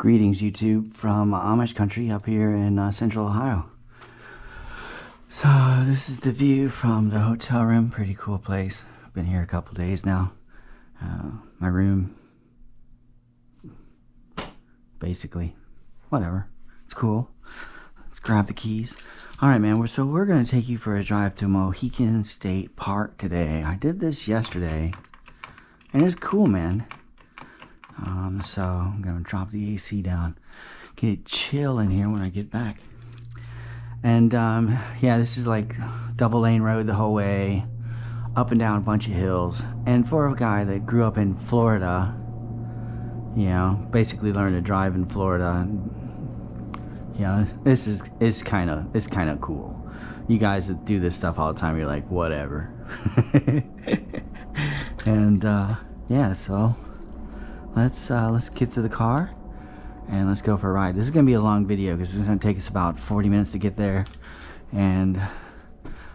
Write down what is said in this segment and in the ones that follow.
Greetings YouTube from Amish country up here in central Ohio. So this is the view from the hotel room. Pretty cool place. Been here a couple days now. My room, basically, whatever. It's cool. Let's grab the keys. Alright man, we're going to take you for a drive to Mohican State Park today. I did this yesterday and it's cool, man. So I'm gonna drop the AC down, get it chill in here when I get back. And yeah, this is like double lane road the whole way, up and down a bunch of hills. And for a guy that grew up in Florida, you know, basically learned to drive in Florida, you know, it's kind of cool. You guys that do this stuff all the time, you're like, whatever. And yeah, so let's get to the car and let's go for a ride. This is gonna be a long video because it's gonna take us about 40 minutes to get there, and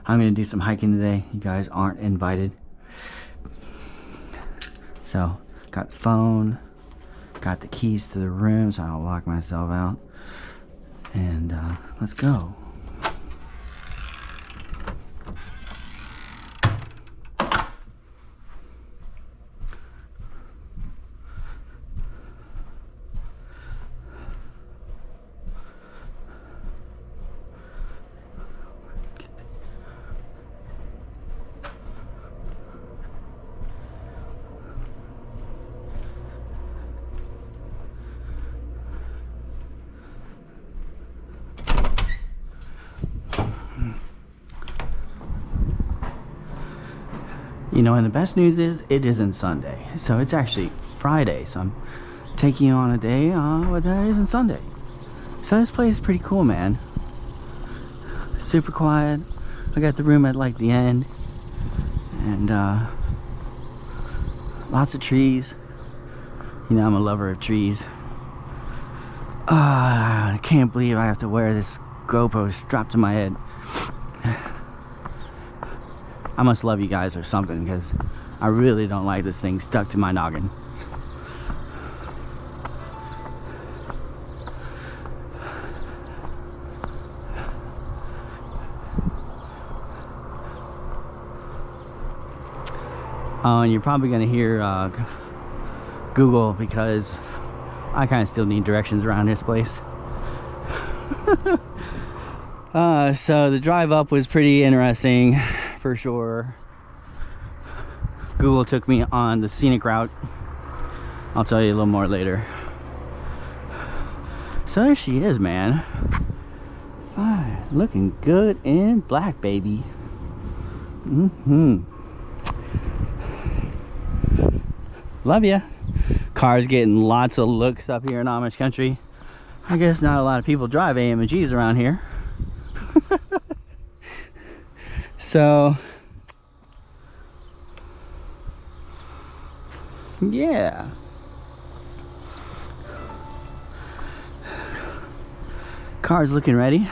I'm gonna do some hiking today. You guys aren't invited. So got the phone, got the keys to the room so I don't lock myself out, and let's go. You know, and the best news is it isn't Sunday, so it's actually Friday, so I'm taking you on a day but that isn't Sunday. So this place is pretty cool, man. Super quiet. I got the room at like the end, and lots of trees. You know, I'm a lover of trees. I can't believe I have to wear this GoPro strapped to my head. I must love you guys or something, because I really don't like this thing stuck to my noggin. And you're probably going to hear Google, because I kind of still need directions around this place. So the drive up was pretty interesting. For sure. Google took me on the scenic route. I'll tell you a little more later. So there she is, man. Fine. Looking good in black, baby. Love ya. Cars getting lots of looks up here in Amish country. I guess not a lot of people drive AMGs around here. So yeah, car's looking ready,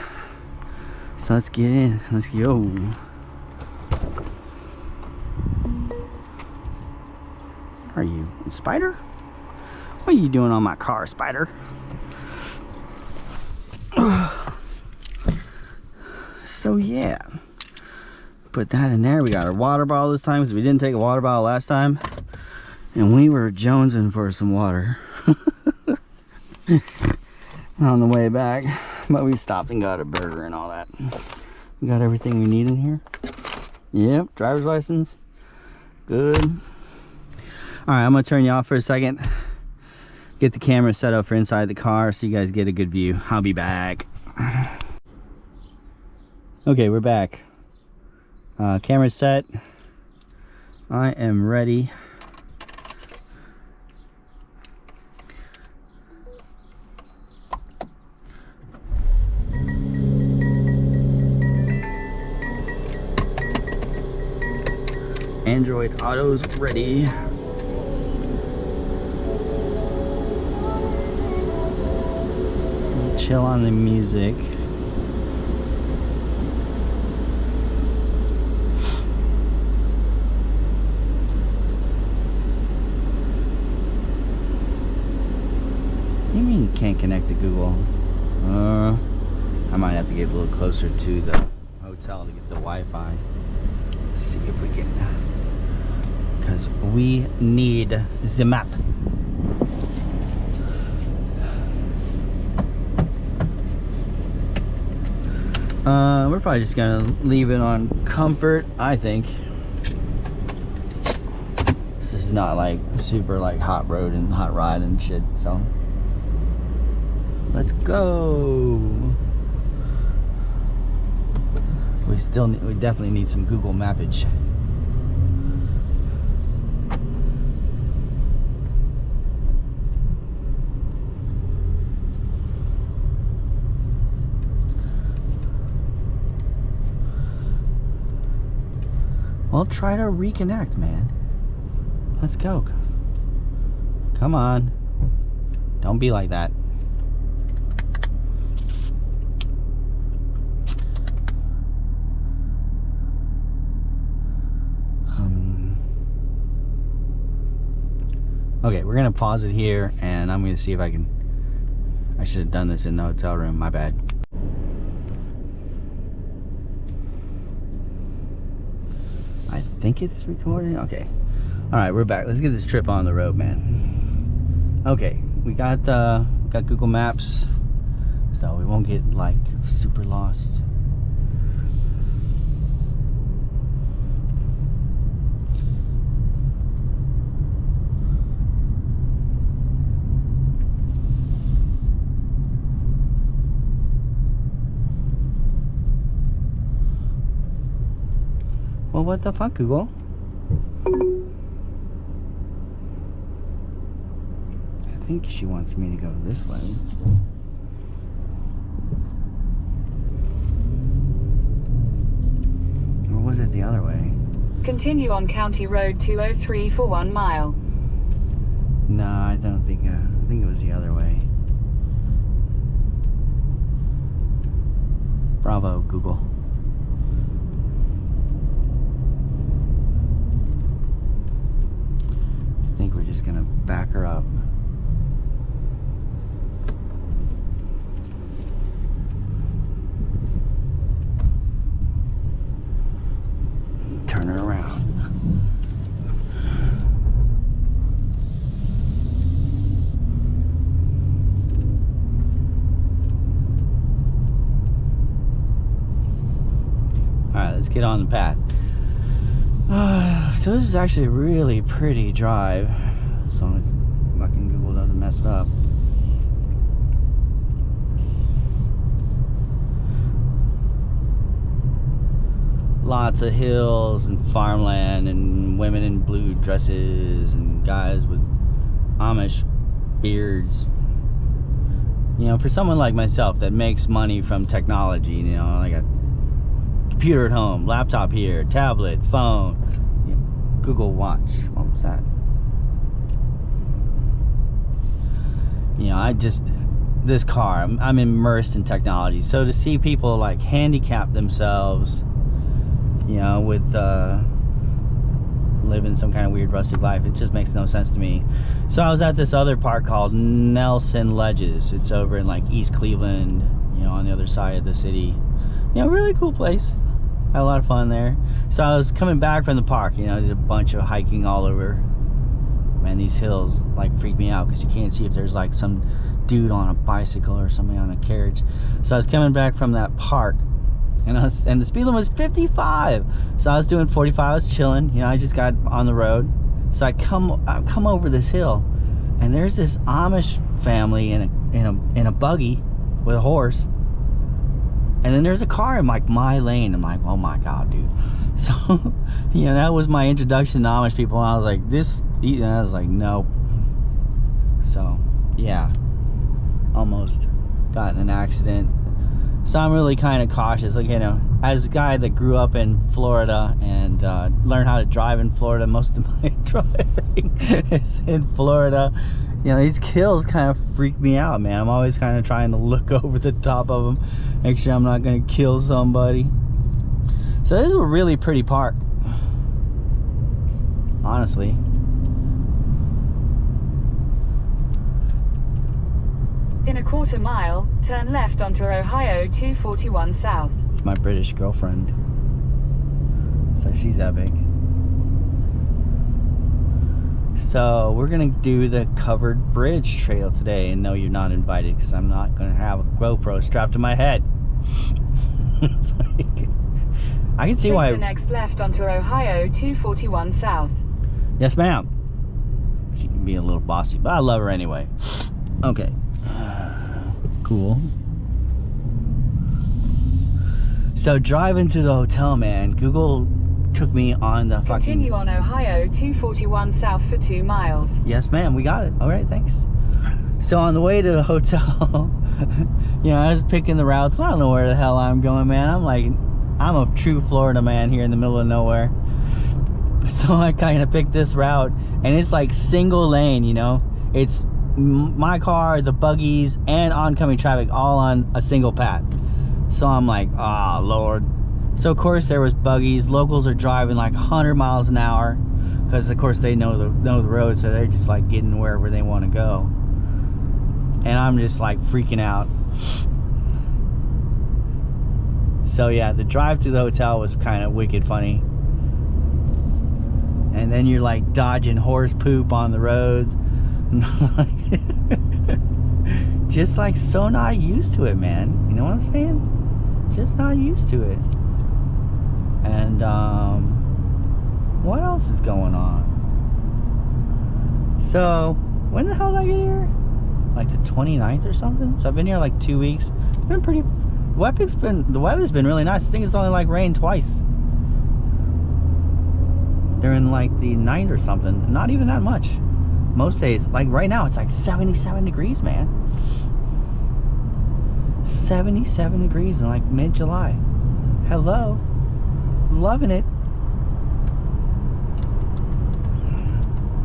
so let's get in. Let's go. Are you Spider? What are you doing on my car, Spider? So yeah, put that in there. We got our water bottle this time because we didn't take a water bottle last time, and we were jonesing for some water on the way back, but we stopped and got a burger and all that. We got everything we need in here. Yep, driver's license, good. All right, I'm gonna turn you off for a second, get the camera set up for inside the car so you guys get a good view. I'll be back. Okay, we're back. Camera set. I am ready. Android Auto's ready. Chill on the music. mean can't connect to Google? I might have to get a little closer to the hotel to get the Wi-Fi. Let's see if we can, because we need the map. We're probably just gonna leave it on comfort, I think. This is not like super like hot road and hot ride and shit, so let's go. We definitely need some Google mappage. Well, try to reconnect, man. Let's go. Come on. Don't be like that. Okay, we're gonna pause it here, and I'm gonna see if I can. I should have done this in the hotel room. My bad. I think it's recording. Okay. All right, we're back. Let's get this trip on the road, man. Okay, we got Google Maps, so we won't get like super lost. Well, what the fuck, Google? I think she wants me to go this way. Or was it the other way? Continue on County Road 203 for 1 mile. No, I don't think. I think it was the other way. Bravo, Google. I think we're just gonna back her up. Turn her around. Alright, let's get on the path. So this is actually a really pretty drive, as long as fucking Google doesn't mess it up. Lots of hills and farmland and women in blue dresses and guys with Amish beards. You know, for someone like myself that makes money from technology, you know, I got computer at home, laptop here, tablet, phone, you know, Google Watch. What was that? You know, this car, I'm immersed in technology. So to see people like handicap themselves, you know, with living some kind of weird rustic life, it just makes no sense to me. So I was at this other park called Nelson Ledges. It's over in like East Cleveland, you know, on the other side of the city. You know, really cool place. Had a lot of fun there. So I was coming back from the park, you know, did a bunch of hiking all over. Man, these hills like freak me out because you can't see if there's like some dude on a bicycle or somebody on a carriage. So I was coming back from that park, and the speed limit was 55. So I was doing 45. I was chilling. You know, I just got on the road. So I come over this hill, and there's this Amish family in a buggy with a horse. And then there's a car in like my lane. I'm like, oh my god, dude. So, you know, that was my introduction to Amish people. And I was like, and I was like, nope. So, yeah, almost got in an accident. So I'm really kind of cautious. Like, you know, as a guy that grew up in Florida and learned how to drive in Florida, most of my driving is in Florida. You know, these hills kind of freak me out, man. I'm always kind of trying to look over the top of them, make sure I'm not going to kill somebody. So this is a really pretty park, honestly. In a quarter mile, turn left onto Ohio 241 South. It's my British girlfriend. So she's epic. So we're gonna do the covered bridge trail today, and no, you're not invited because I'm not gonna have a GoPro strapped to my head. It's like, I can see why. Take the next left onto Ohio 241 South. Yes, ma'am. She can be a little bossy, but I love her anyway. Okay. Cool. So driving to the hotel, man, Google took me on the fucking... Continue on Ohio 241 South for 2 miles. Yes, ma'am. We got it. All right, thanks. So on the way to the hotel, you know, I was picking the routes. I don't know where the hell I'm going, man. I'm a true Florida man here in the middle of nowhere. So I kind of picked this route, and it's like single lane, you know. It's my car, the buggies, and oncoming traffic all on a single path. So I'm like, ah, Lord. So of course there was buggies. Locals are driving like 100 miles an hour because of course they know the road, so they're just like getting wherever they want to go. And I'm just like freaking out. So yeah, the drive to the hotel was kind of wicked funny. And then you're like dodging horse poop on the roads. Just like so not used to it, man. You know what I'm saying? Just not used to it. And what else is going on? So when the hell did I get here? Like the 29th or something? So I've been here like 2 weeks. It's been pretty... The weather's been really nice. I think it's only like rained twice during like the 9th or something. Not even that much. Most days, like right now, it's like 77 degrees, man. 77 degrees in like mid-July. Hello. Loving it.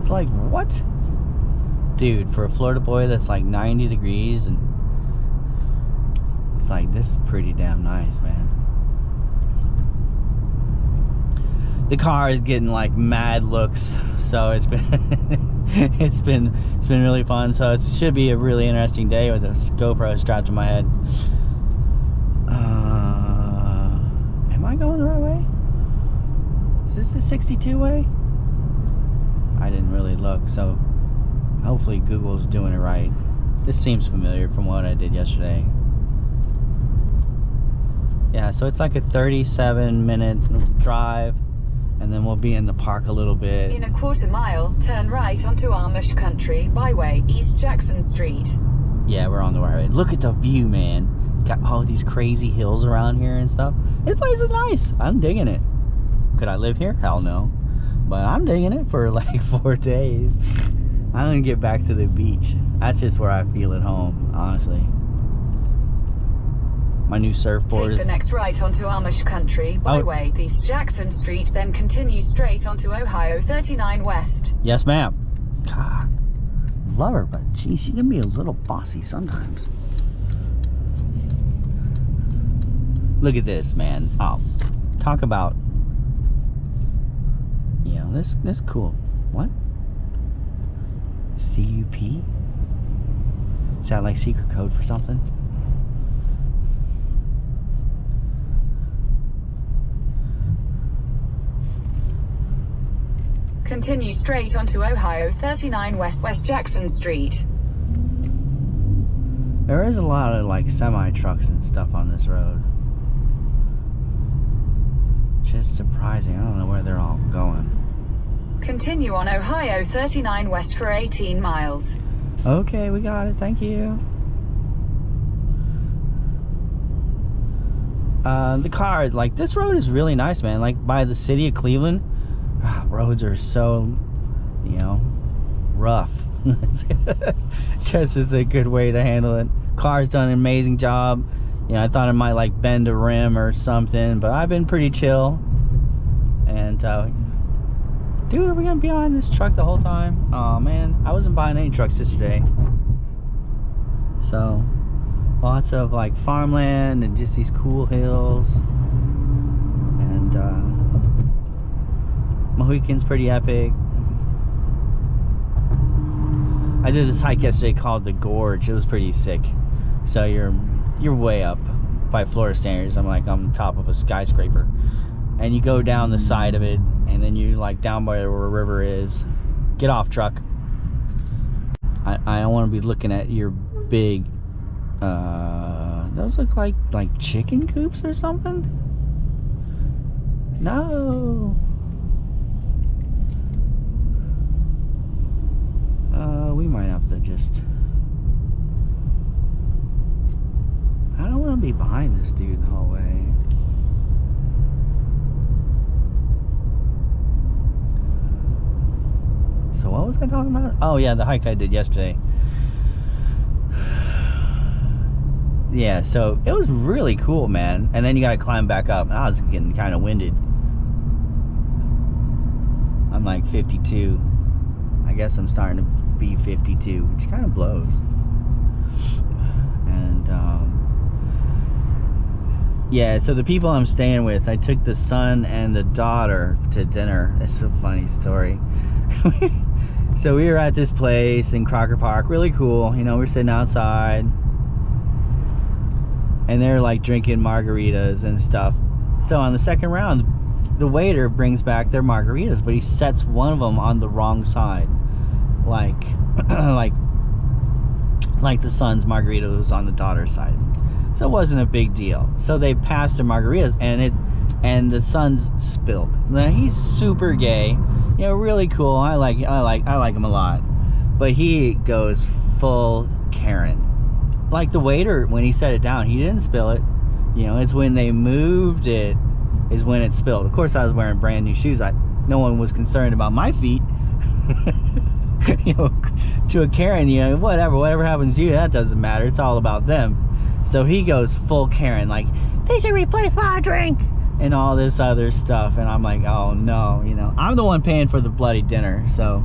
It's like, what? Dude, for a Florida boy, that's like 90 degrees, and it's like, this is pretty damn nice, man. The car is getting like mad looks, so it's been it's been really fun. So it should be a really interesting day with this GoPro strapped to my head. Am I going the right way? Is this the 62 way? I didn't really look, so hopefully Google's doing it right. This seems familiar from what I did yesterday. Yeah, so it's like a 37-minute drive, and then we'll be in the park a little bit. In a quarter mile, turn right onto Amish country, byway, East Jackson Street. Yeah, we're on the right way. Look at the view, man. It's got all these crazy hills around here and stuff. This place is nice. I'm digging it. Could I live here? Hell no. But I'm digging it for like 4 days. I'm gonna get back to the beach. That's just where I feel at home, honestly. My new surfboard Take the next right onto Amish country, byway, East Jackson Street, then continue straight onto Ohio 39 West. Yes, ma'am. God, love her, but she can be a little bossy sometimes. Look at this, man. Oh, talk about, you know, this cool. What? CUP? Is that like secret code for something? Continue straight onto Ohio 39 West Jackson Street. There is a lot of like semi-trucks and stuff on this road. Just surprising. I don't know where they're all going. Continue on Ohio 39 West for 18 miles. Okay, we got it. Thank you. The car, like, this road is really nice, man. Like, by the city of Cleveland, roads are so, you know, rough. Guess it's a good way to handle it. Car's done an amazing job. You know, I thought it might like bend a rim or something, but I've been pretty chill. And dude, are we gonna be on this truck the whole time? Oh man, I wasn't buying any trucks yesterday. So lots of like farmland and just these cool hills. And Mohican's pretty epic. I did this hike yesterday called the Gorge. It was pretty sick. So you're way up by Florida standards. I'm like on top of a skyscraper, and you go down the side of it, and then you like down by where the river is. Get off, truck. I don't want to be looking at your big those look like chicken coops or something. No. We might have to just, I don't want to be behind this dude the whole way. So what was I talking about? Oh yeah, the hike I did yesterday. Yeah, so it was really cool, man. And then you gotta climb back up. I was getting kind of winded. I'm like 52. I guess I'm starting to be 52, which kind of blows. And yeah, so the people I'm staying with, I took the son and the daughter to dinner. It's a funny story. So we were at this place in Crocker Park, really cool. You know, we're sitting outside, and they're like drinking margaritas and stuff. So on the second round, the waiter brings back their margaritas, but he sets one of them on the wrong side, like like the son's margarita was on the daughter's side. So it wasn't a big deal. So they passed their margaritas, and the son's spilled. Now he's super gay, you know, really cool. I like him a lot, but he goes full Karen. Like the waiter, when he set it down, he didn't spill it. You know, it's when they moved it is when it spilled. Of course, I was wearing brand new shoes. No one was concerned about my feet. You know, to a Karen, you know, whatever happens to you, that doesn't matter. It's all about them. So he goes full Karen, like, they should replace my drink and all this other stuff. And I'm like, oh no, you know, I'm the one paying for the bloody dinner. So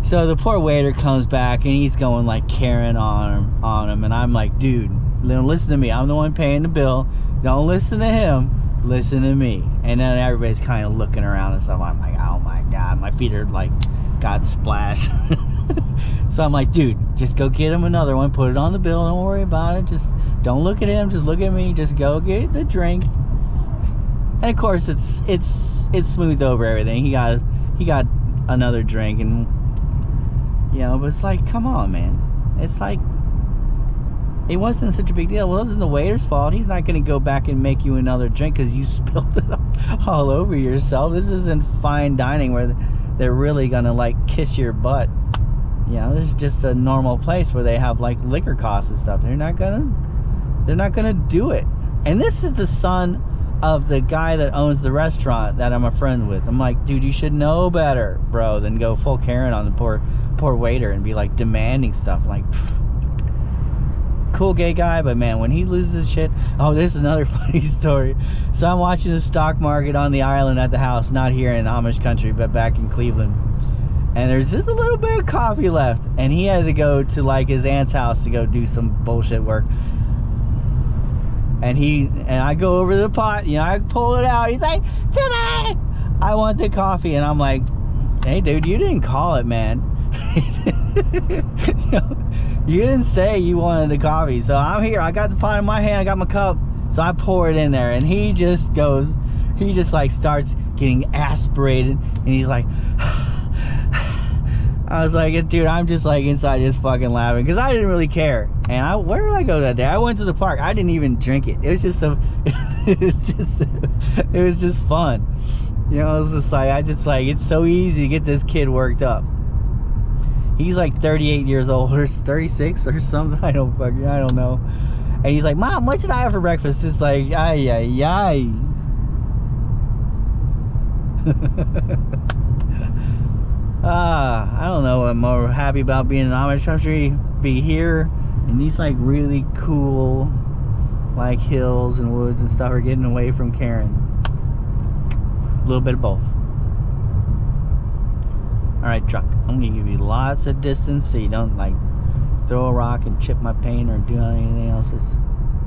the poor waiter comes back and he's going like Karen on him, and I'm like, dude, listen to me. I'm the one paying the bill. Don't listen to him. Listen to me. And then everybody's kind of looking around and stuff. I'm like, oh my god, my feet are like got splashed. So I'm like, dude, just go get him another one. Put it on the bill. Don't worry about it. Just don't look at him. Just look at me. Just go get the drink. And of course, it's smoothed over everything. He got another drink, and you know, but it's like, come on, man. It's like, it wasn't such a big deal. Well, it wasn't the waiter's fault. He's not going to go back and make you another drink because you spilled it all over yourself. This isn't fine dining where they're really going to like kiss your butt. You know, this is just a normal place where they have like liquor costs and stuff. They're not gonna do it. And this is the son of the guy that owns the restaurant that I'm a friend with. I'm like, dude, you should know better, bro, than go full Karen on the poor waiter and be like demanding stuff. Like, cool gay guy, but man, when he loses his shit. Oh, this is another funny story. So I'm watching the stock market on the island at the house, not here in Amish country, but back in Cleveland. And there's just a little bit of coffee left, and he had to go to like his aunt's house to go do some bullshit work. And I go over to the pot, you know, I pull it out. He's like, Timmy, I want the coffee. And I'm like, hey, dude, you didn't call it, man. You know, you didn't say you wanted the coffee. So I'm here. I got the pot in my hand. I got my cup. So I pour it in there, and he just like starts getting aspirated, and he's like, I was like, dude, I'm just like inside just fucking laughing because I didn't really care. And where did I go that day? I went to the park. I didn't even drink it. It was just it was just fun. You know, it was just like, it's so easy to get this kid worked up. He's like 38 years old or 36 or something. I don't know. And he's like, Mom, what should I have for breakfast? It's like, ay. I don't know. I'm more happy about being in Amish country, be here, and these like really cool like hills and woods and stuff are getting away from Karen. A little bit of both. Alright, truck, I'm gonna give you lots of distance so you don't like throw a rock and chip my paint or do anything else that's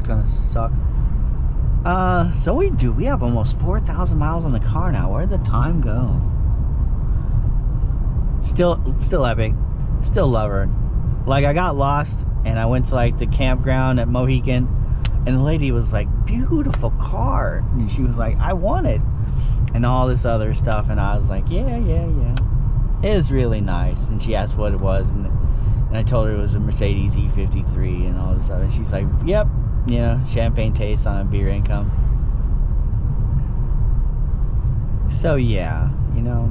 gonna suck. So we have almost 4,000 miles on the car now. Where'd the time go? Still epic. Still love her. Like, I got lost and I went to like the campground at Mohican, and the lady was like, beautiful car, and she was like, I want it, and all this other stuff, and I was like, yeah, it is really nice. And she asked what it was, and I told her it was a Mercedes E53 and all this stuff, and she's like, yep, you know, champagne taste on a beer income. So yeah, you know.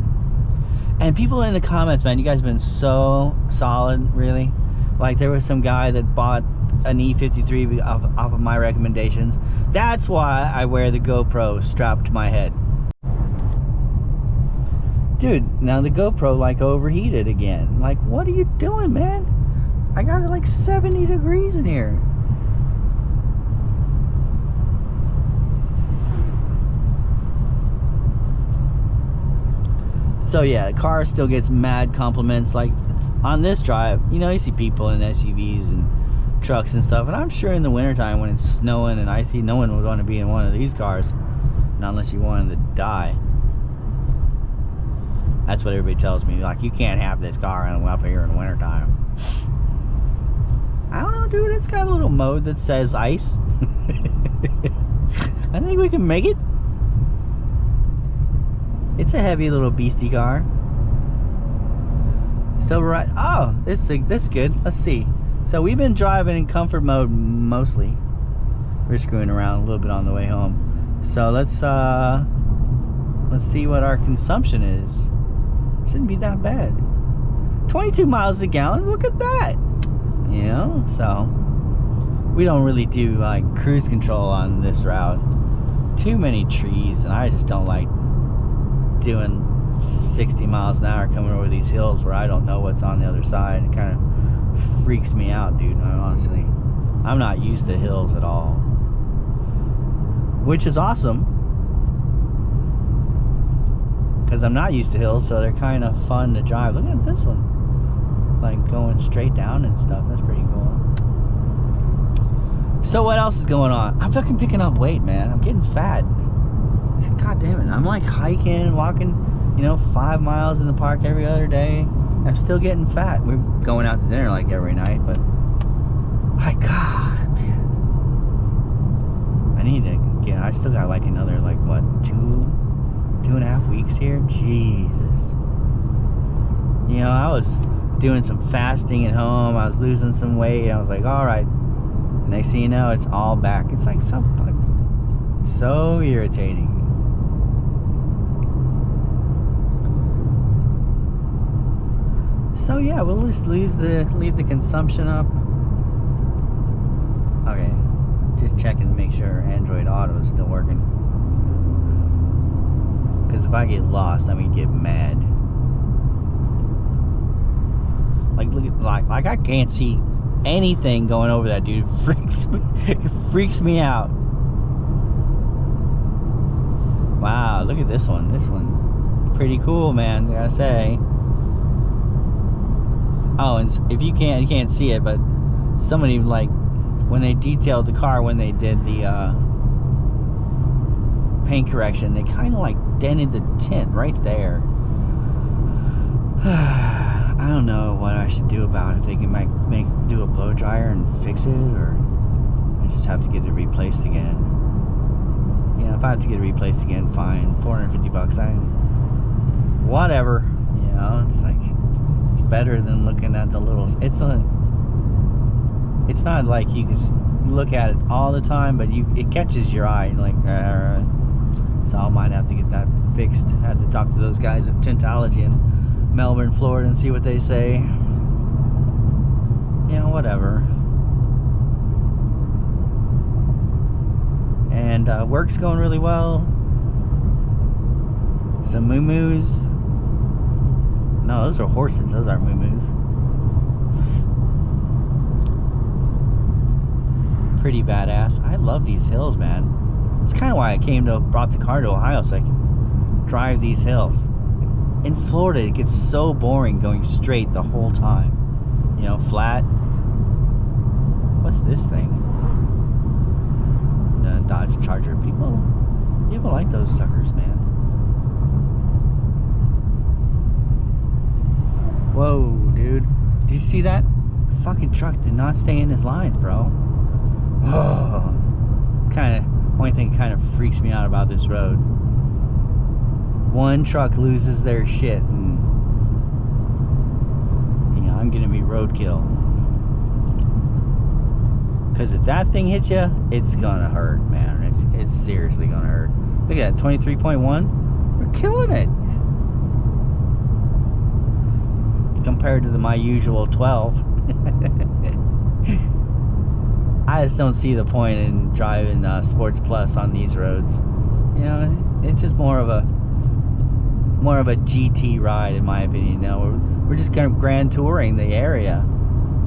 And people in the comments, man, you guys have been so solid, really. Like, there was some guy that bought an E53 off of my recommendations. That's why I wear the GoPro strapped to my head. Dude, now the GoPro like overheated again. Like, what are you doing, man? I got it like 70 degrees in here. So yeah, the car still gets mad compliments. Like, on this drive, you know, you see people in SUVs and trucks and stuff, and I'm sure in the wintertime when it's snowing and icy, no one would want to be in one of these cars, not unless you wanted to die. That's what everybody tells me, like, you can't have this car up here in the wintertime. I don't know, dude, it's got a little mode that says ice. I think we can make it. It's a heavy little beastie car. So we're right. Oh, this is good. Let's see. So we've been driving in comfort mode mostly. We're screwing around a little bit on the way home. So let's see what our consumption is. Shouldn't be that bad. 22 miles a gallon. Look at that. You know, so we don't really do like cruise control on this route. Too many trees, and I just don't like doing 60 miles an hour coming over these hills where I don't know what's on the other side. It kind of freaks me out, dude. Honestly, I'm not used to hills at all, which is awesome because I'm not used to hills, so they're kind of fun to drive. Look at this one, like going straight down and stuff. That's pretty cool. So what else is going on? I'm fucking picking up weight, man. I'm getting fat. God damn it. I'm like hiking, walking, you know, 5 miles in the park every other day. I'm still getting fat. We're going out to dinner like every night, but my God, man. I need to get, I still got like another, like, what, 2.5 weeks here? Jesus. You know, I was doing some fasting at home. I was losing some weight. I was like, all right. Next thing you know, it's all back. It's like so irritating. So yeah, we'll just leave the consumption up. Okay, just checking to make sure Android Auto is still working. Because if I get lost, I'm gonna get mad. Like, look at, like I can't see anything going over that, dude. It freaks me out. Wow, look at this one. This one is pretty cool, man, I gotta say. Oh, and if you can't see it, but somebody, like, when they detailed the car, when they did the paint correction, they kind of like dented the tint right there. I don't know what I should do about it. If they can do a blow dryer and fix it, or I just have to get it replaced again. You know, if I have to get it replaced again, fine. $450. Whatever. You know, it's like, it's better than looking at the little. It's not like you can look at it all the time, but it catches your eye. You're like, so I might have to get that fixed. I have to talk to those guys at Tintology in Melbourne, Florida, and see what they say. You know, whatever. And work's going really well. Some moo-moos. No, those are horses. Those aren't moo-moos. Pretty badass. I love these hills, man. It's kind of why I brought the car to Ohio, so I can drive these hills. In Florida, it gets so boring going straight the whole time. You know, flat. What's this thing? The Dodge Charger. People like those suckers, man. Whoa, dude. Did you see that? The fucking truck did not stay in his lines, bro. Oh, only thing kind of freaks me out about this road. One truck loses their shit, and you know I'm gonna be roadkill. Because if that thing hits you, it's gonna hurt, man. It's seriously gonna hurt. Look at that, 23.1. We're killing it. Compared to my usual 12. I just don't see the point in driving Sports Plus on these roads. You know, it's just more of a GT ride, in my opinion. You know, we're just kind of grand touring the area.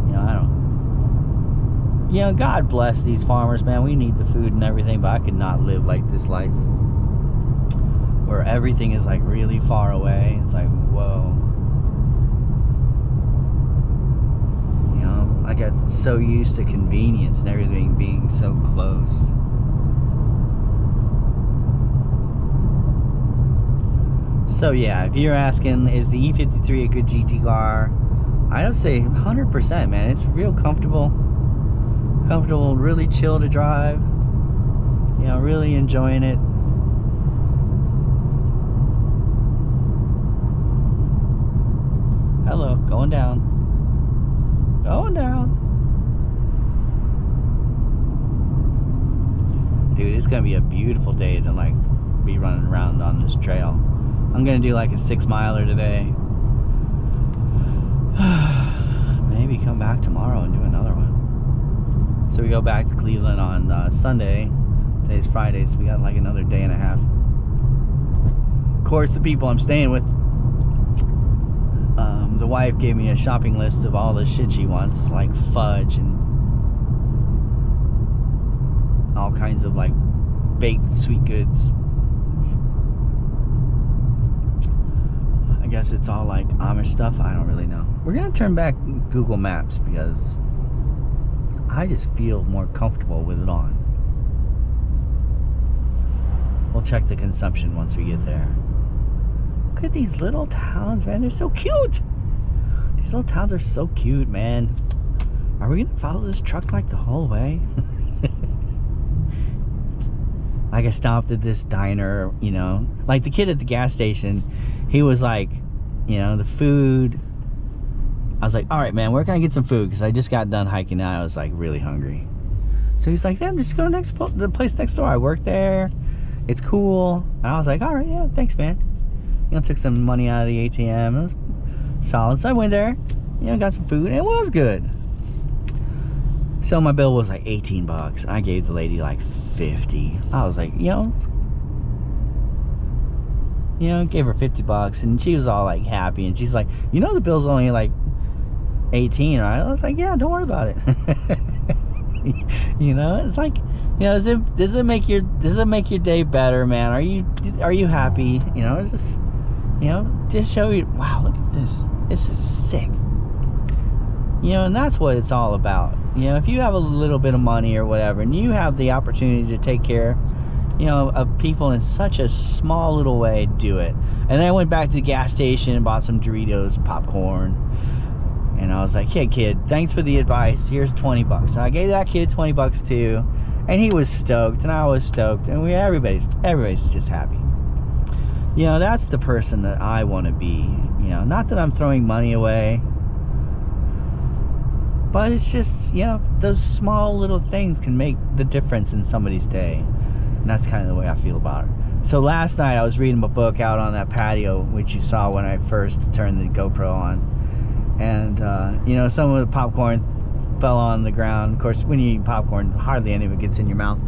You know, I don't. You know, God bless these farmers, man. We need the food and everything, but I could not live like this life, where everything is like really far away. It's like, whoa. You know, I got so used to convenience and everything being so close. So yeah, if you're asking, is the E53 a good GT car? I would say 100%, man. It's real comfortable, really chill to drive. You know, really enjoying it. Hello, going down. Going down. Dude, it's gonna be a beautiful day to like be running around on this trail. I'm gonna do like a 6-miler today. Maybe come back tomorrow and do another one. So we go back to Cleveland on Sunday. Today's Friday, so we got like another day and a half. Of course, the people I'm staying with, the wife gave me a shopping list of all the shit she wants, like fudge and all kinds of like baked sweet goods. I guess it's all like Amish stuff. I don't really know. We're gonna turn back Google Maps because I just feel more comfortable with it on. We'll check the consumption once we get there. Look at these little towns, man. They're so cute. These little towns are so cute, man. Are we gonna follow this truck like the whole way? Like I stopped at this diner, you know, like the kid at the gas station, he was like, you know, the food. I was like, all right, man, where can I get some food? Because I just got done hiking out. I was like really hungry. So he's like, yeah, just go to the place next door. I work there. It's cool. And I was like, all right, yeah, thanks, man. You know, took some money out of the ATM. It was solid. So I went there, you know, got some food, and it was good. So my bill was like 18 bucks. I gave the lady like 50. I was like, you know, gave her 50 bucks, and she was all like happy, and she's like, you know, the bill's only like 18, right? I was like, yeah, don't worry about it. You know, it's like, you know, does it make your day better, man? Are you happy? You know, it's just, you know, just show you, wow, look at this. This is sick. You know, and that's what it's all about. You know, if you have a little bit of money or whatever, and you have the opportunity to take care, you know, of people in such a small little way, do it. And then I went back to the gas station and bought some Doritos and popcorn. And I was like, hey kid, thanks for the advice. Here's 20 bucks. And I gave that kid 20 bucks too. And he was stoked, and I was stoked, and everybody's just happy. You know, that's the person that I want to be. You know, not that I'm throwing money away, but it's just, you know, those small little things can make the difference in somebody's day. And that's kind of the way I feel about it. So last night I was reading a book out on that patio, which you saw when I first turned the GoPro on. And, you know, some of the popcorn fell on the ground. Of course, when you eat popcorn, hardly any of it gets in your mouth.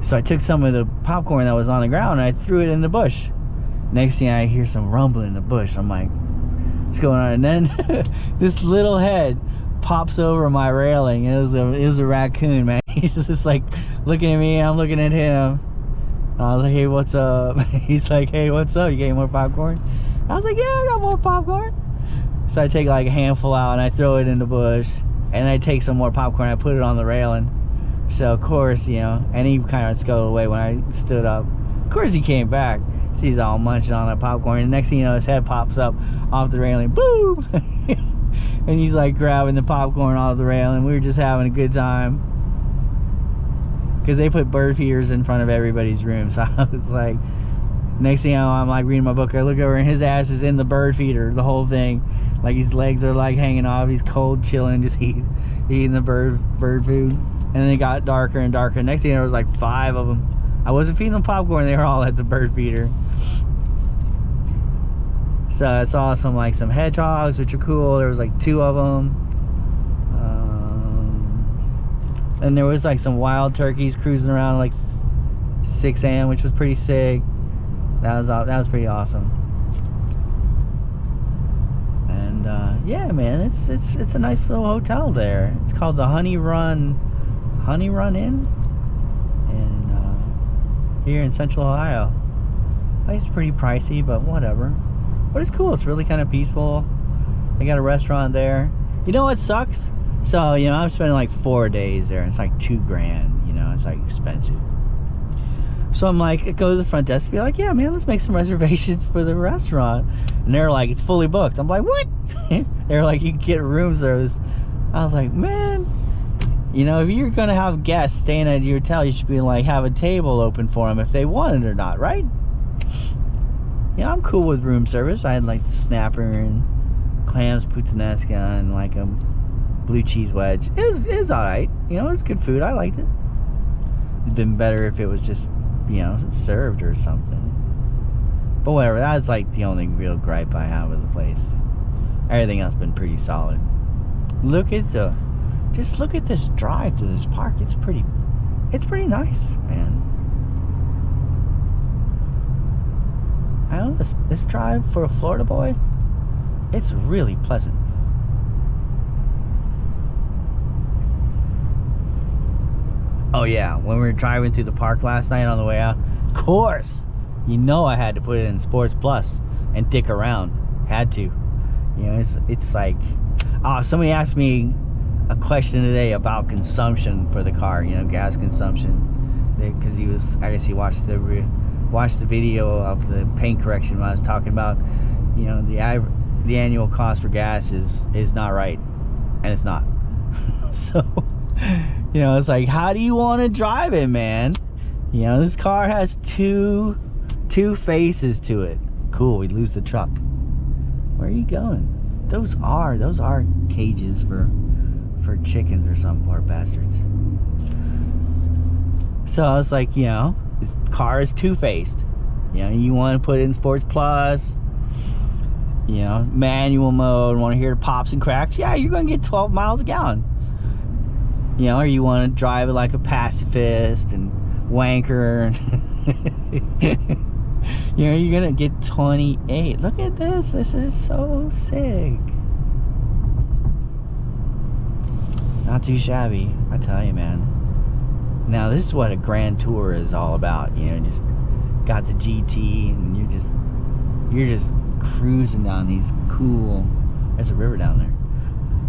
So I took some of the popcorn that was on the ground and I threw it in the bush. Next thing I hear some rumbling in the bush. I'm like, what's going on? And then this little head pops over my railing. It was a raccoon, man. He's just like looking at me and I'm looking at him. And I was like, hey, what's up? He's like, hey, what's up? You got any more popcorn? I was like, yeah, I got more popcorn. So I take like a handful out and I throw it in the bush. And I take some more popcorn, I put it on the railing. So of course, you know, and he kind of scuttled away when I stood up. Of course he came back. So he's all munching on that popcorn. And next thing you know, his head pops up off the railing. Boom! And he's like grabbing the popcorn off the rail, and we were just having a good time. Because they put bird feeders in front of everybody's room. So I was like, next thing you know, I'm like reading my book. I look over and his ass is in the bird feeder, the whole thing. Like his legs are like hanging off. He's cold, chilling, just eating the bird food. And then it got darker and darker. Next thing you know, there was like 5 of them. I wasn't feeding them popcorn. They were all at the bird feeder. So I saw some hedgehogs, which are cool. There was like 2 of them. And there was like some wild turkeys cruising around like 6 a.m., which was pretty sick. That was pretty awesome. And yeah, man, it's a nice little hotel there. It's called the Honey Run Inn, and here in Central Ohio. It's pretty pricey, but whatever. But it's cool. It's really kind of peaceful. They got a restaurant there. You know what sucks? So, you know, I'm spending like 4 days there. It's like $2,000, you know, it's like expensive. So I'm like, I go to the front desk and be like, yeah, man, let's make some reservations for the restaurant. And they're like, it's fully booked. I'm like, what? They're like, you can get room service. I was like, man, you know, if you're going to have guests staying at your hotel, you should be like, have a table open for them if they want it or not, right? Yeah, I'm cool with room service. I had like the snapper and clams, puttanesca, and like a blue cheese wedge. It was alright. You know, it was good food. I liked it. It'd been better if it was just, you know, served or something. But whatever. That's like the only real gripe I have with the place. Everything else been pretty solid. Just look at this drive to this park. It's pretty nice, man. I don't know, this drive for a Florida boy, it's really pleasant. Oh yeah, when we were driving through the park last night on the way out, of course, you know I had to put it in Sports Plus and dick around. Had to. You know, it's like, somebody asked me a question today about consumption for the car, you know, gas consumption. Because I guess he watched the video of the paint correction when I was talking about, you know, the annual cost for gas is not right, and it's not. So, you know, it's like, how do you want to drive it, man? You know, this car has two faces to it. Cool, we lose the truck. Where are you going? Those are cages for chickens or some poor bastards. So I was like, you know, this car is two-faced. You know, you want to put it in Sports Plus, you know, manual mode, want to hear the pops and cracks. Yeah, you're going to get 12 miles a gallon. You know, or you want to drive it like a pacifist and wanker. You know, you're going to get 28. Look at this. This is so sick. Not too shabby, I tell you, man. Now this is what a grand tour is all about. You know, just got the GT and you're just cruising down these cool, there's a river down there,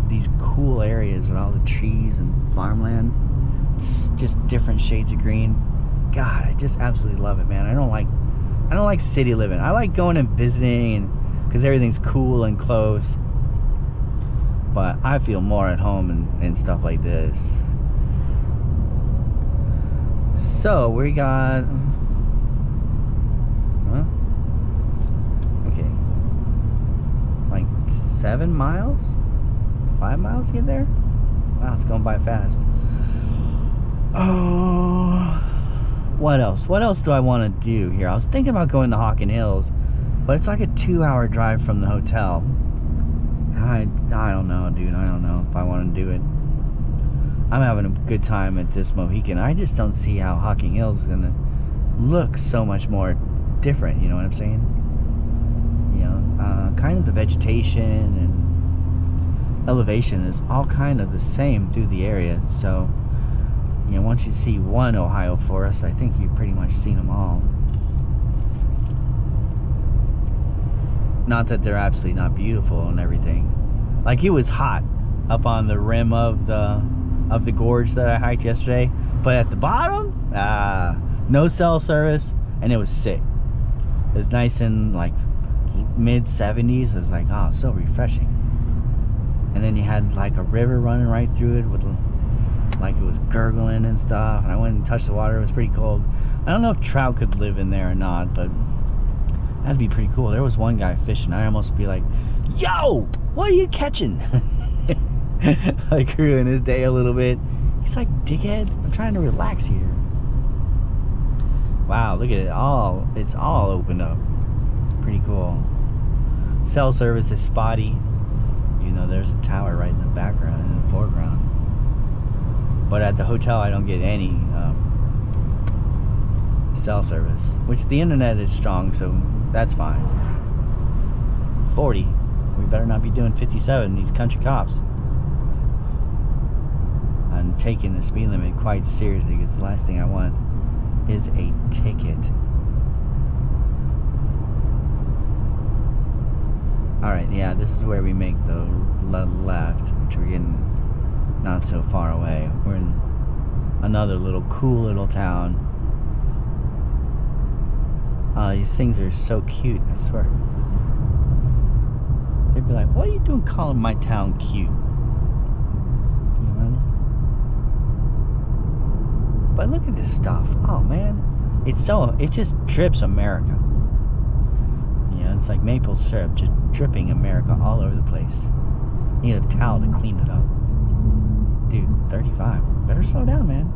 these cool areas with all the trees and farmland. It's just different shades of green. God, I just absolutely love it, man. I don't like city living. I like going and visiting, and because everything's cool and close. But I feel more at home and stuff like this. So we got, okay, like 7 miles, 5 miles to get there. Wow, it's going by fast. Oh, what else do I want to do here? I was thinking about going to Hawken Hills, but it's like a 2-hour drive from the hotel. I don't know, dude. I don't know if I want to do it. I'm having a good time at this Mohican. I just don't see how Hawken Hills is gonna look so much more different. You know what I'm saying? You know, kind of the vegetation and elevation is all kind of the same through the area. So, you know, once you see one Ohio forest, I think you've pretty much seen them all. Not that they're absolutely not beautiful and everything. Like, it was hot up on the rim of the gorge that I hiked yesterday, but at the bottom, no cell service, and it was sick. It was nice and like mid 70s. It was like, oh, so refreshing. and then you had like a river running right through it with like it was gurgling and stuff, and I went and touched the water. It was pretty cold. I don't know if trout could live in there or not, but that'd be pretty cool. There was one guy fishing. I almost be like, yo, what are you catching? Like ruin his day a little bit. He's like, dickhead, I'm trying to relax here. Wow, look at it all. It's all opened up. Pretty cool. Cell service is spotty. You know, there's a tower right in the background, in the foreground. But at the hotel, I don't get any cell service, which the internet is strong, so that's fine. 40. We better not be doing 57. These country cops. I'm taking the speed limit quite seriously, because the last thing I want is a ticket. Alright, yeah, this is where we make the left, which we're getting not so far away. We're in another little cool little town. These things are so cute, I swear. They'd be like, what are you doing calling my town cute? You know? But look at this stuff. Oh man, it just drips America. You know, it's like maple syrup just dripping America all over the place. Need a towel to clean it up. Dude, 35. Better slow down, man.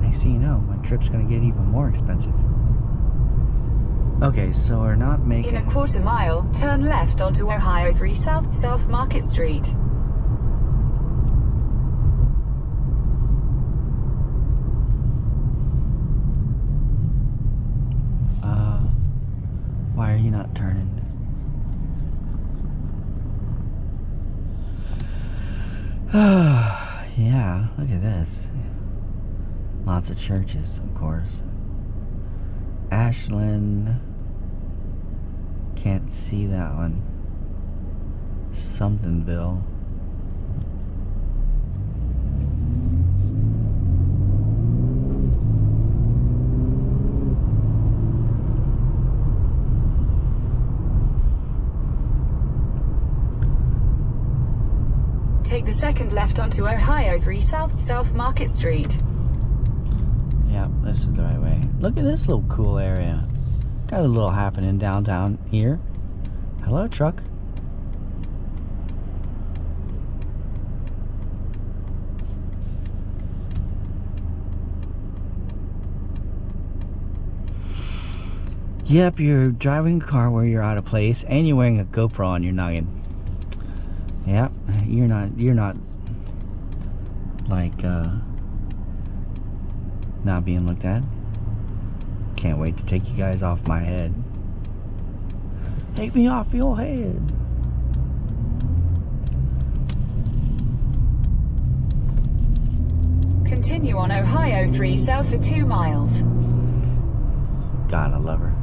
Next thing you know, my trip's gonna get even more expensive. Okay, so we're not making... In a quarter mile, turn left onto Ohio 3 South, South Market Street. Why are you not turning? Yeah, look at this. Lots of churches, of course. Ashland. Can't see that one. Somethingville. Take the second left onto Ohio 3 South, South Market Street. Yeah, this is the right way. Look at this little cool area. Got a little happening downtown here. Hello, truck. Yep, you're driving a car where you're out of place, and you're wearing a GoPro on your noggin. Yep, you're not like not being looked at. Can't wait to take you guys off my head. Take me off your head. Continue on Ohio 3 South for 2 miles. God, I love her.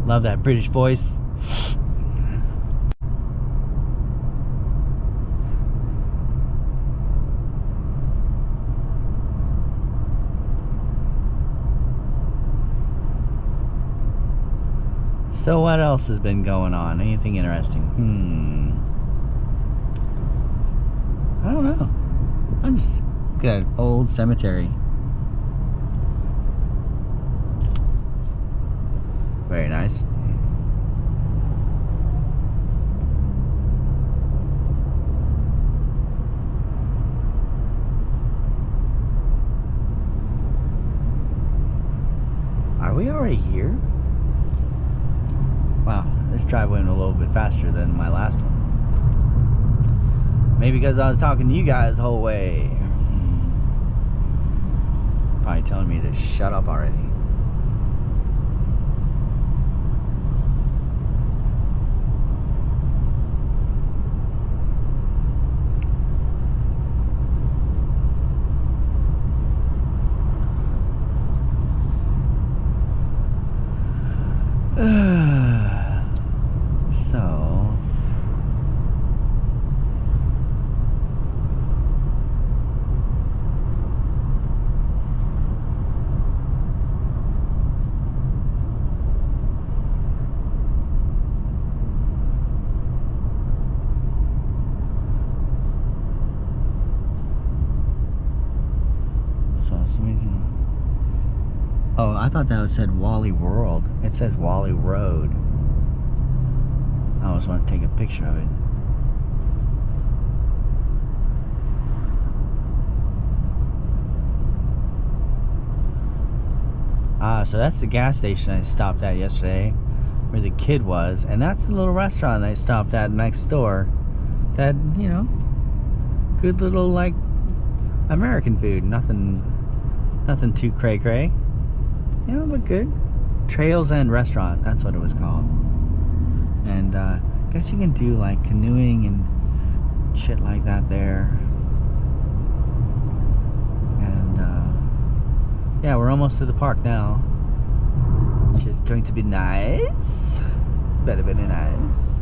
Love that British voice. So what else has been going on? Anything interesting? I don't know. I'm just looking at an old cemetery. Very nice. Are we already here? Wow, this drive went a little bit faster than my last one. Maybe because I was talking to you guys the whole way. Probably telling me to shut up already. So Oh, I thought that said Wally World. It says Wally Road. I always want to take a picture of it. Ah, so that's the gas station I stopped at yesterday, where the kid was, and that's the little restaurant I stopped at next door. That, you know, good little, like, American food. Nothing too cray-cray. Yeah, but good. Trails End Restaurant, that's what it was called. And I guess you can do like canoeing and shit like that there. And yeah, we're almost to the park now. It's just going to be nice. Better be nice.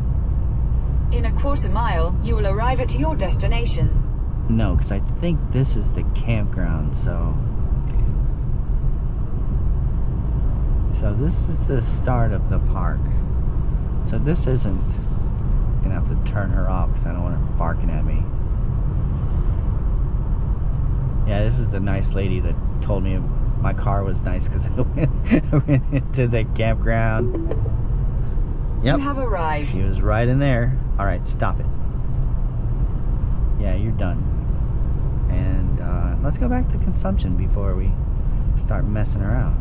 In a quarter mile, you will arrive at your destination. No, because I think this is the campground, so this is the start of the park. So this isn't gonna have to turn her off because I don't want her barking at me. Yeah, this is the nice lady that told me my car was nice because I went into the campground. Yep. You have arrived. She was right in there. All right, stop it. Yeah, you're done. And let's go back to consumption before we start messing around.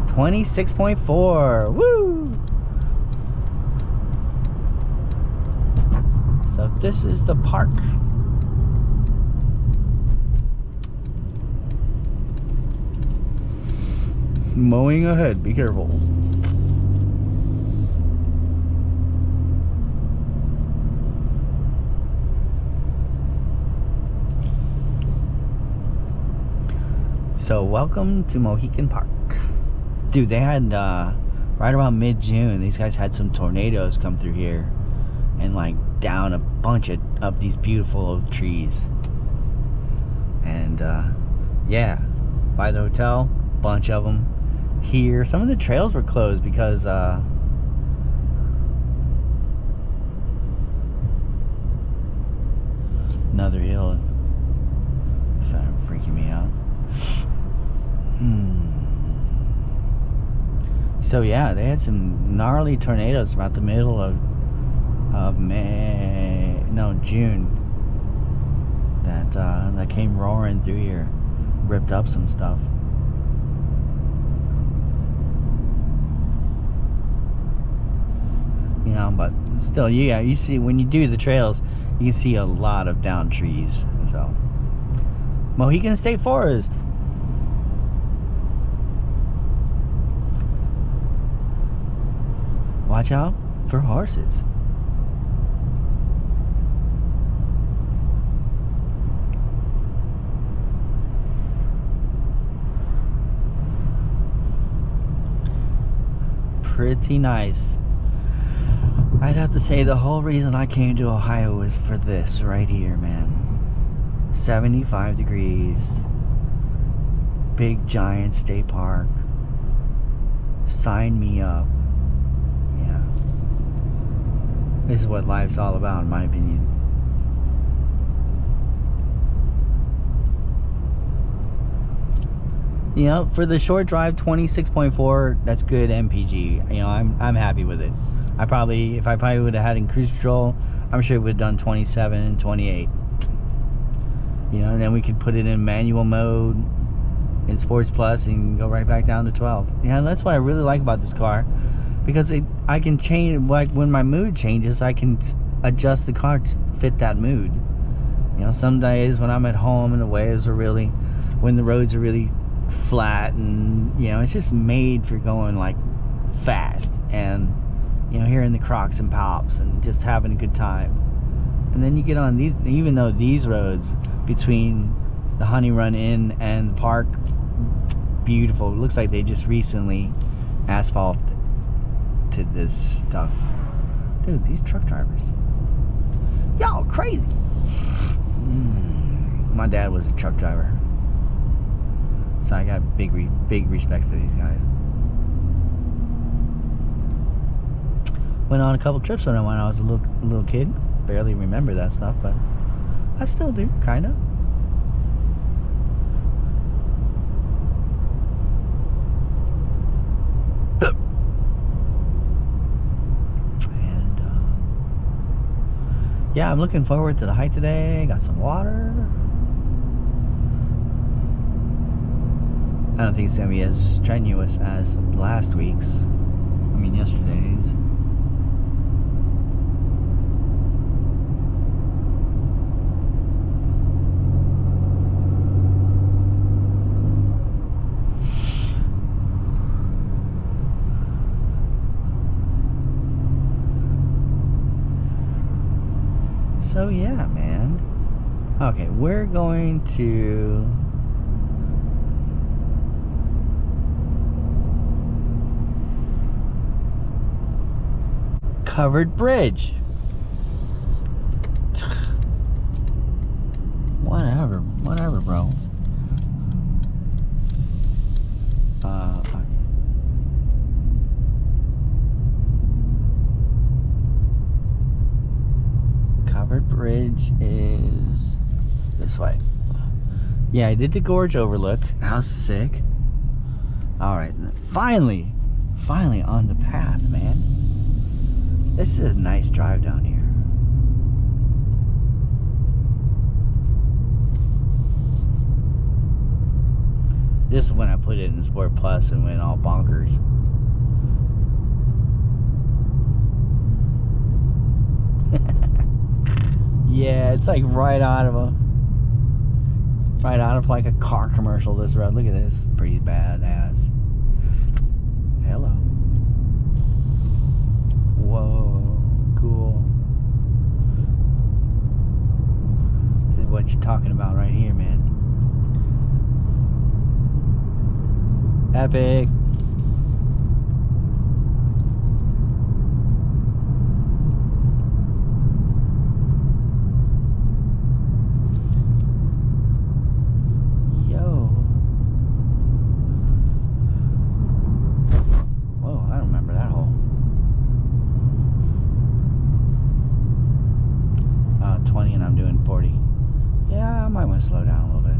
26.4. Woo! So this is the park. Mowing ahead, be careful. So welcome to Mohican Park. Dude, they had right around mid-June, these guys had some tornadoes come through here and like down a bunch of these beautiful trees. And yeah, by the hotel, bunch of them here. Some of the trails were closed because another hill freaking me out. So yeah, they had some gnarly tornadoes about the middle of June that came roaring through here, ripped up some stuff. You know, but still, yeah, you see when you do the trails, you can see a lot of downed trees. So Mohican State Forest. Watch out for horses. Pretty nice. I'd have to say the whole reason I came to Ohio was for this right here, man. 75 degrees. Big giant state park. Sign me up. This is what life's all about, in my opinion. You know, for the short drive, 26.4, that's good MPG. You know, I'm happy with it. If I probably would have had in cruise control, I'm sure it would have done 27 and 28. You know, and then we could put it in manual mode in Sports Plus and go right back down to 12. Yeah, that's what I really like about this car. Because I can change, like when my mood changes, I can adjust the car to fit that mood. You know, some days when I'm at home and the waves are really, when the roads are really flat and, you know, it's just made for going like fast and, you know, hearing the crocs and pops and just having a good time. And then you get on these, even though these roads between the Honey Run Inn and the park, beautiful. It looks like they just recently asphalted this stuff. Dude, these truck drivers, y'all crazy. My dad was a truck driver, so I got big respect for these guys. Went on a couple trips when I was a little kid. Barely remember that stuff, but I still do, kinda. yeah, I'm looking forward to the hike today. Got some water. I don't think it's gonna be as strenuous as last week's. I mean, yesterday's. So yeah, man. Okay, we're going to Covered Bridge. Whatever, bro. Covered Bridge is this way. Yeah, I did the gorge overlook. That was sick. Alright, finally on the path, man. This is a nice drive down here. This is when I put it in Sport Plus and went all bonkers. Yeah, it's like right out of like a car commercial, this road. Look at this. Pretty badass. Hello. Whoa, cool. This is what you're talking about right here, man. Epic. Whoa, I don't remember that hole. 20 and I'm doing 40. Yeah, I might want to slow down a little bit.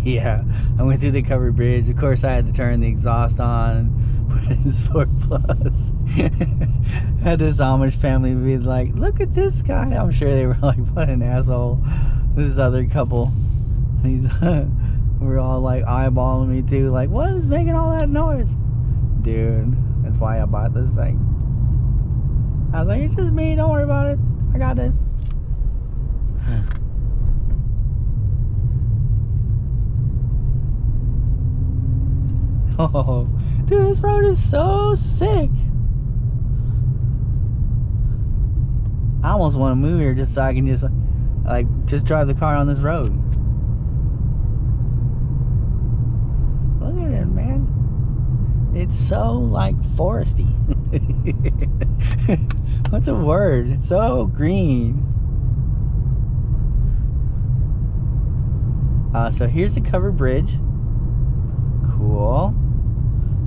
Yeah, I went through the covered bridge. Of course, I had to turn the exhaust on, put it in Sport Plus. Had this Amish family be like, "Look at this guy." I'm sure they were like, "What an asshole." This other couple, we're all like eyeballing me too, like, "What is making all that noise?" Dude, that's why I bought this thing. I was like, "It's just me. Don't worry about it. I got this." Oh, dude, this road is so sick. I almost want to move here just so I can just drive the car on this road. Look at it, man. It's so like foresty. What's a word? It's so green. So here's the covered bridge. Cool.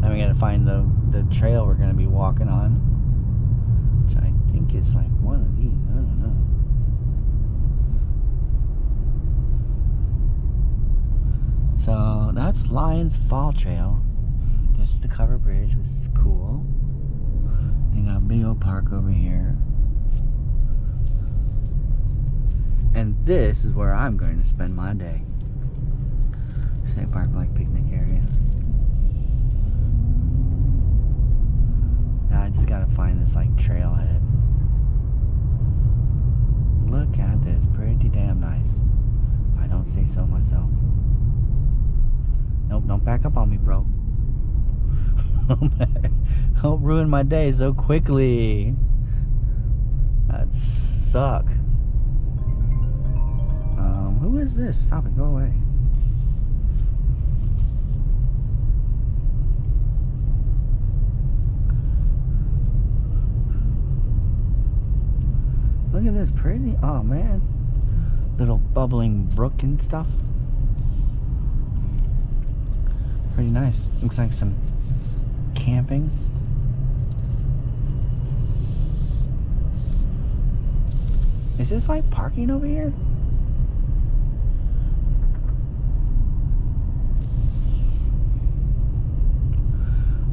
Now we gotta find the trail we're gonna be walking on, which I think is like one of these. I don't know. So that's Lions Fall Trail. This is the covered bridge, which is cool. They got a big old park over here. And this is where I'm going to spend my day. State Park like picnic area. Now I just gotta find this like trailhead. Look at this, pretty damn nice. If I don't say so myself. Nope, don't back up on me, bro. Don't ruin my day so quickly. That'd suck. Who is this? Stop it, go away. Look at this, pretty. Oh man, little bubbling brook and stuff. Pretty nice. Looks like some camping. Is this like parking over here?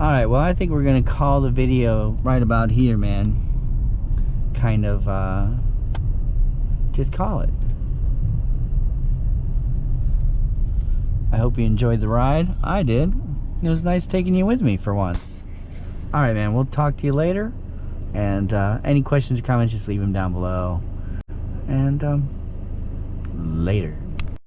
Alright, well, I think we're gonna call the video right about here, man. Kind of, just call it. I hope you enjoyed the ride. I did. It was nice taking you with me for once. Alright, man, we'll talk to you later. And any questions or comments, just leave them down below. And later.